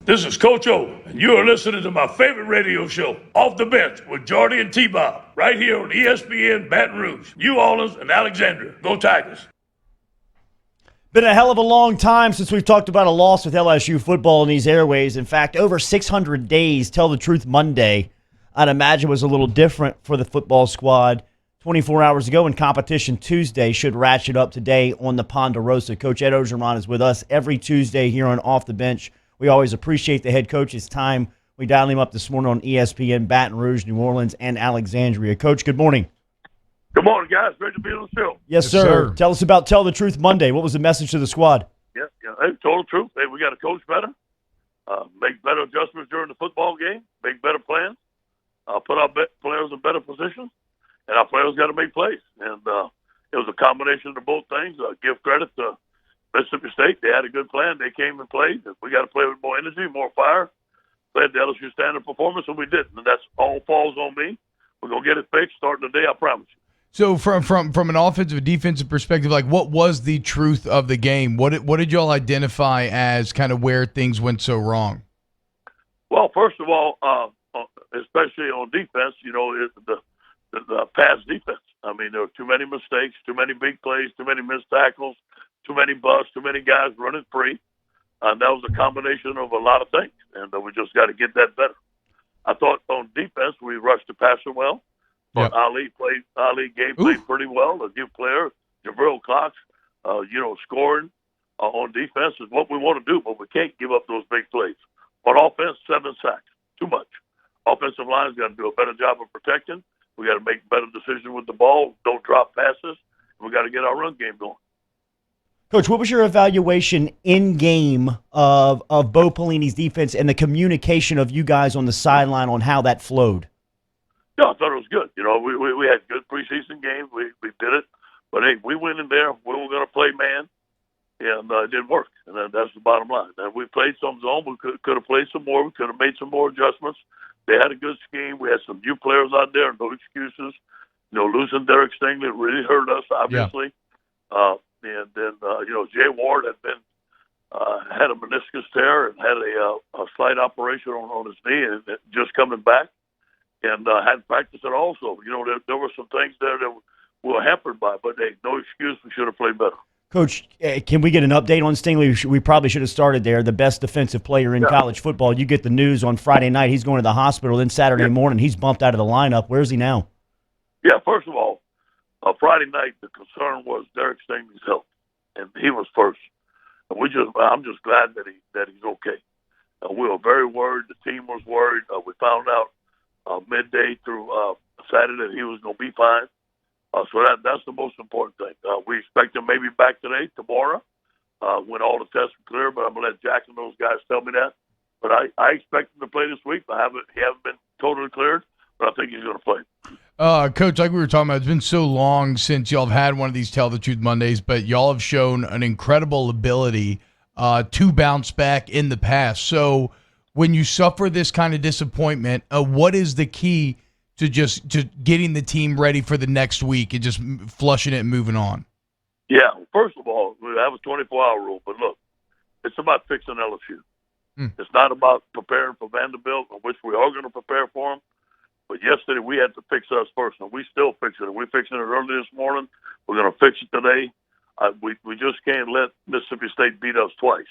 This is Coach O, and you are listening to my favorite radio show, Off the Bench with Jordy and T-Bob, right here on ESPN Baton Rouge, New Orleans, and Alexandria. Go Tigers. Been a hell of a long time since we've talked about a loss with LSU football in these airways. In fact, over 600 days. Tell the Truth Monday, I'd imagine, was a little different for the football squad 24 hours ago, and Competition Tuesday should ratchet up today on the Ponderosa. Coach Ed Orgeron is with us every Tuesday here on Off the Bench. We always appreciate the head coach's time. We dialed him up this morning on ESPN Baton Rouge, New Orleans, and Alexandria. Coach, good morning. Good morning, guys. Great to be on the show. Yes, sir. Tell us about Tell the Truth Monday. What was the message to the squad? Yeah. Hey, total truth. Hey, we got to coach better, make better adjustments during the football game, make better plans, put our players in better positions, and our players got to make plays. And it was a combination of both things. Give credit to Mississippi State. They had a good plan. They came and played. We got to play with more energy, more fire. Played the LSU standard performance, and we didn't. And that's all falls on me. We're going to get it fixed starting today, I promise you. So from an offensive and defensive perspective, like what was the truth of the game? What did y'all identify as kind of where things went so wrong? Well, first of all, especially on defense, the pass defense. I mean, there were too many mistakes, too many big plays, too many missed tackles, too many busts, too many guys running free. And that was a combination of a lot of things, and we just got to get that better. I thought on defense we rushed the passer well. But Ali played pretty well. A good player, Jabril Cox, scoring on defense is what we want to do, but we can't give up those big plays. On offense, 7 sacks, too much. Offensive line's got to do a better job of protecting. We got to make better decisions with the ball. Don't drop passes. We got to get our run game going. Coach, what was your evaluation in game of Bo Pelini's defense and the communication of you guys on the sideline on how that flowed? Yeah, I thought it was good. We had good preseason games. We did it. But, hey, we went in there. We were going to play man, and it didn't work. And that's the bottom line. And we played some zone. We could have played some more. We could have made some more adjustments. They had a good scheme. We had some new players out there, no excuses. Losing Derek Stingley really hurt us, obviously. Yeah. And then, Jay Ward had a meniscus tear and had a slight operation on his knee and just coming back. And hadn't practiced it also. There were some things there that we were hampered by, but hey, no excuse. We should have played better. Coach, can we get an update on Stingley? We probably should have started there. The best defensive player in college football. You get the news on Friday night. He's going to the hospital. Then Saturday morning, he's bumped out of the lineup. Where is he now? Yeah, first of all, Friday night, the concern was Derek Stingley's health, and he was first. And I'm just glad that he's okay. We were very worried. The team was worried. We found out midday through Saturday that he was going to be fine. So that's the most important thing. We expect him maybe back today, tomorrow, when all the tests are clear, but I'm going to let Jack and those guys tell me that. But I expect him to play this week. He haven't been totally cleared, but I think he's going to play. Coach, like we were talking about, it's been so long since y'all have had one of these Tell the Truth Mondays, but y'all have shown an incredible ability to bounce back in the past. So when you suffer this kind of disappointment, what is the key to getting the team ready for the next week and just flushing it and moving on? Yeah, first of all, we have a 24-hour rule, but look, it's about fixing LSU. It's not about preparing for Vanderbilt, which we are going to prepare for them. But yesterday we had to fix us first, and we still fixing it. We're fixing it early this morning. We're going to fix it today. We just can't let Mississippi State beat us twice.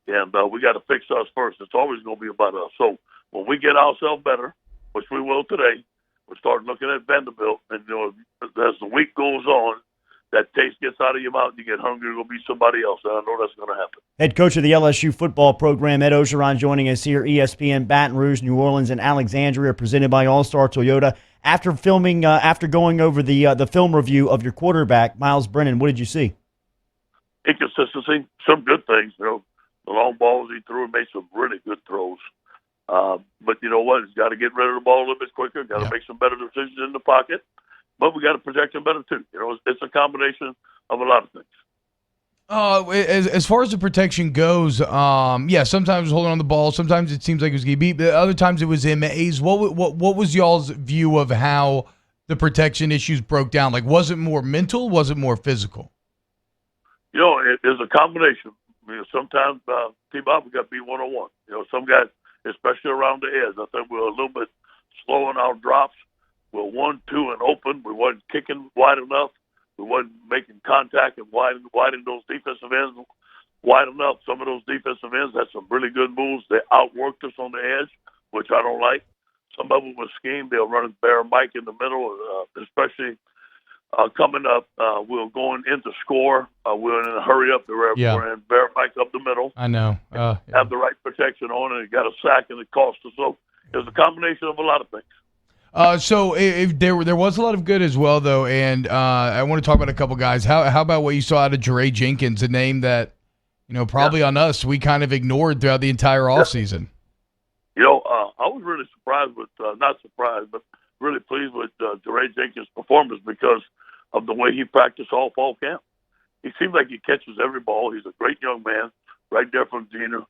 And we got to fix us first. It's always going to be about us. So when we get ourselves better, which we will today, we'll start looking at Vanderbilt. And, as the week goes on, that taste gets out of your mouth, you get hungry, it'll be somebody else. And I know that's going to happen. Head coach of the LSU football program, Ed Orgeron, joining us here, ESPN Baton Rouge, New Orleans, and Alexandria, presented by All-Star Toyota. After going over the film review of your quarterback, Miles Brennan, what did you see? Inconsistency, some good things. The long balls he threw and made some really good throws. But you know what? He's got to get rid of the ball a little bit quicker. Got to make some better decisions in the pocket. But we got to protect him better too. It's a combination of a lot of things. As far as the protection goes, sometimes holding on the ball. Sometimes it seems like it was getting beat, but other times it was MAs. What was y'all's view of how the protection issues broke down? Like, was it more mental? Was it more physical? It's a combination. sometimes T-Bob, we got to be one-on-one. Some guys, especially around the edge, I think we're a little bit slow in our drops. We're 1-2 and open. We wasn't kicking wide enough. We wasn't making contact and widening those defensive ends wide enough. Some of those defensive ends had some really good moves. They outworked us on the edge, which I don't like. Some of them were schemed. They'll run Bear Mike in the middle, especially coming up. We're going into score. We're in a hurry up. We're in Bear Mike up the middle. I know. Have the right protection on, and it got a sack, and it cost us. So it was a combination of a lot of things. So if there was a lot of good as well, though, and I want to talk about a couple guys. How about what you saw out of Jeray Jenkins, a name that probably on us we kind of ignored throughout the entire offseason? I was really surprised with not surprised, but really pleased with Jeray Jenkins' performance because of the way he practiced all fall camp. He seems like he catches every ball. He's a great young man, right there from junior.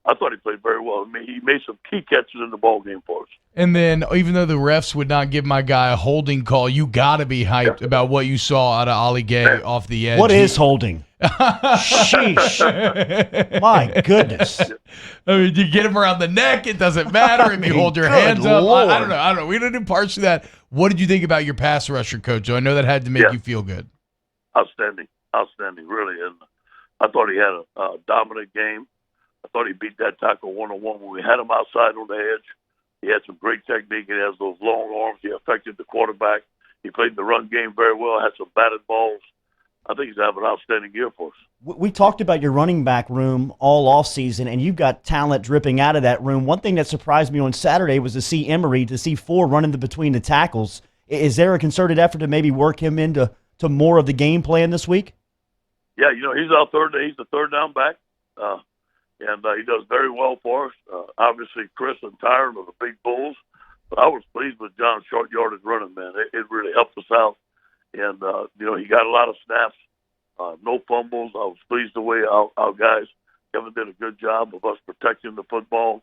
I thought he played very well. I mean, he made some key catches in the ball game for us. And then, even though the refs would not give my guy a holding call, you got to be hyped about what you saw out of Ali Gay off the edge. What is holding? Sheesh. My goodness. I mean, you get him around the neck, it doesn't matter if you hold your hands up. I don't know. We don't do parts of that. What did you think about your pass rusher, Coach? So I know that had to make you feel good. Outstanding, really. And I thought he had a dominant game. I thought he beat that tackle one-on-one when we had him outside on the edge. He had some great technique. He has those long arms. He affected the quarterback. He played the run game very well, had some batted balls. I think he's having an outstanding year for us. We talked about your running back room all offseason, and you've got talent dripping out of that room. One thing that surprised me on Saturday was to see Emery, to see Four running between the tackles. Is there a concerted effort to maybe work him into more of the game plan this week? Yeah, he's our he's the third down back. And he does very well for us. Obviously, Chris and Tyron are the big bulls. But I was pleased with John's short yardage running, man. It really helped us out. And, he got a lot of snaps, no fumbles. I was pleased the way our guys, Kevin did a good job of us protecting the football.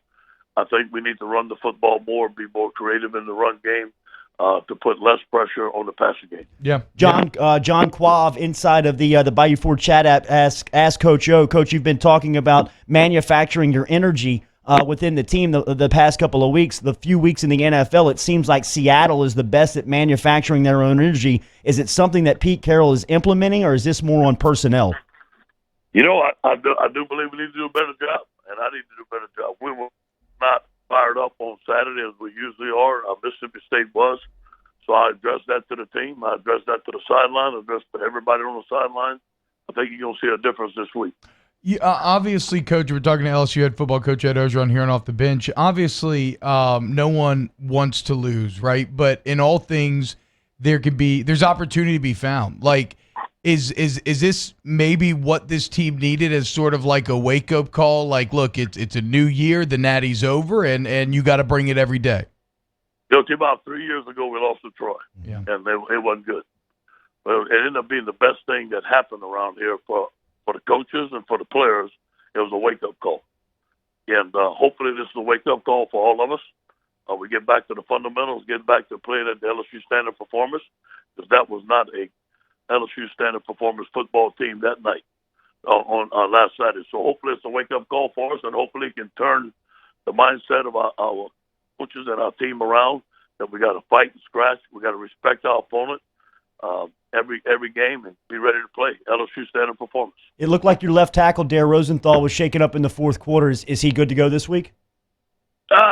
I think we need to run the football more, be more creative in the run game. To put less pressure on the passing game. Yeah, John Quav inside of the Bayou Ford chat app ask Coach O. Coach, you've been talking about manufacturing your energy within the team the past couple of weeks. The few weeks in the NFL, it seems like Seattle is the best at manufacturing their own energy. Is it something that Pete Carroll is implementing, or is this more on personnel? I do believe we need to do a better job, and I need to do a better job. We were not fired up on Saturday as we usually are. Mississippi State was. So I addressed that to the team. I addressed that to the sideline. I addressed to everybody on the sideline. I think you're going to see a difference this week. Yeah, obviously, Coach, we're talking to LSU head football coach Ed Orgeron here and off the bench. Obviously, no one wants to lose, right? But in all things, there's opportunity to be found. Like, is this maybe what this team needed as sort of like a wake-up call? Like, look, it's a new year, the Natty's over, and you got to bring it every day. About 3 years ago, we lost to Troy, and it wasn't good. But it ended up being the best thing that happened around here for the coaches and for the players. It was a wake-up call. And hopefully this is a wake-up call for all of us. We get back to the fundamentals, get back to playing at the LSU standard performance, because that was not a LSU standard performance football team that night on last Saturday. So hopefully it's a wake-up call for us, and hopefully it can turn the mindset of our coaches and our team around, that we got to fight and scratch. We got to respect our opponent every game and be ready to play LSU standard performance. It looked like your left tackle, Dare Rosenthal, was shaken up in the fourth quarter. Is he good to go this week?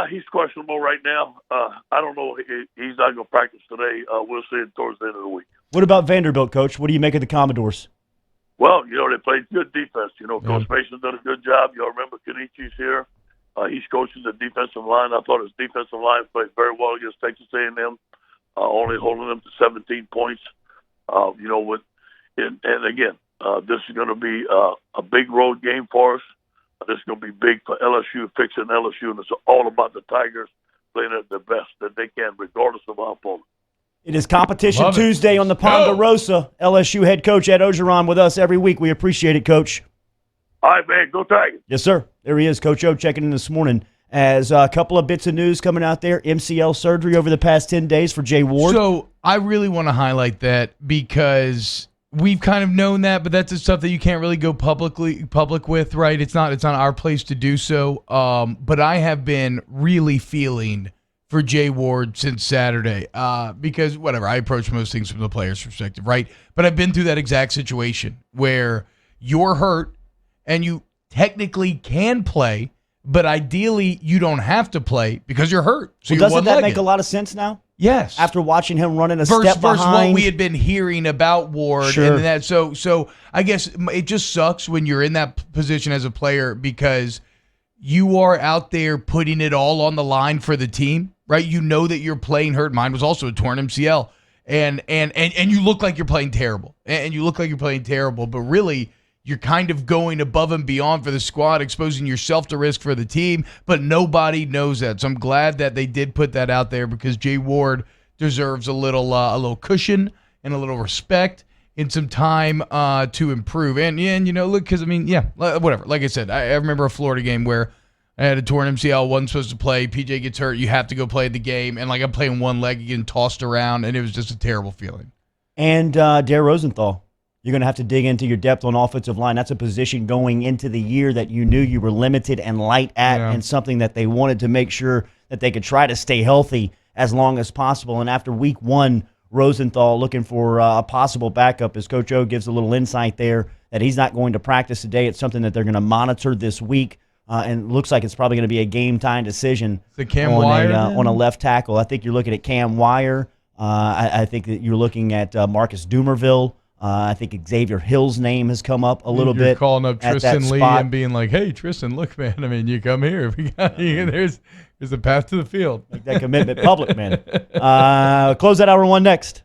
He's questionable right now. I don't know. He's not going to practice today. We'll see it towards the end of the week. What about Vanderbilt, Coach? What do you make of the Commodores? Well, they played good defense. Coach Mason's done a good job. Y'all remember Kenichi's here. He's coaching the defensive line. I thought his defensive line played very well against Texas A&M, only holding them to 17 points. And again, this is going to be a big road game for us. This is going to be big for LSU, fixing LSU, and it's all about the Tigers playing at their best that they can, regardless of our opponent. It is Competition Tuesday on the Ponderosa. LSU head coach Ed Orgeron with us every week. We appreciate it, Coach. All right, man. Go Tigers. Yes, sir. There he is, Coach O, checking in this morning. As a couple of bits of news coming out there, MCL surgery over the past 10 days for Jay Ward. So I really want to highlight that because we've kind of known that, but that's the stuff that you can't really go public with, right? It's not our place to do so. But I have been really feeling for Jay Ward since Saturday, because whatever, I approach most things from the player's perspective, right? But I've been through that exact situation where you're hurt and you technically can play, but ideally you don't have to play because you're hurt. So doesn't that make a lot of sense now? Yes. After watching him running a versus step behind. what we had been hearing about Ward. Sure. And that. So I guess it just sucks when you're in that position as a player because you are out there putting it all on the line for the team, right? You know that you're playing hurt. Mine was also a torn MCL. And you look like you're playing terrible. And you look like you're playing terrible, but really you're kind of going above and beyond for the squad, exposing yourself to risk for the team, but nobody knows that. So I'm glad that they did put that out there because Jay Ward deserves a little cushion and a little respect and some time to improve. And look, because whatever. Like I said, I remember a Florida game where I had a torn MCL, wasn't supposed to play. PJ gets hurt, you have to go play the game, and I'm playing one leg, getting tossed around, and it was just a terrible feeling. And Dare Rosenthal. You're going to have to dig into your depth on offensive line. That's a position going into the year that you knew you were limited and light at, and something that they wanted to make sure that they could try to stay healthy as long as possible. And after week one, Rosenthal looking for a possible backup, as Coach O gives a little insight there that he's not going to practice today. It's something that they're going to monitor this week, and it looks like it's probably going to be a game-time decision on a left tackle. I think you're looking at Cam Wire. I think that you're looking at Marcus Dumerville. I think Xavier Hill's name has come up a little bit. You're calling up Tristan Lee and being like, "Hey, Tristan, look, man. I mean, you come here. There's a path to the field. Make that commitment public, man." Close that hour one next.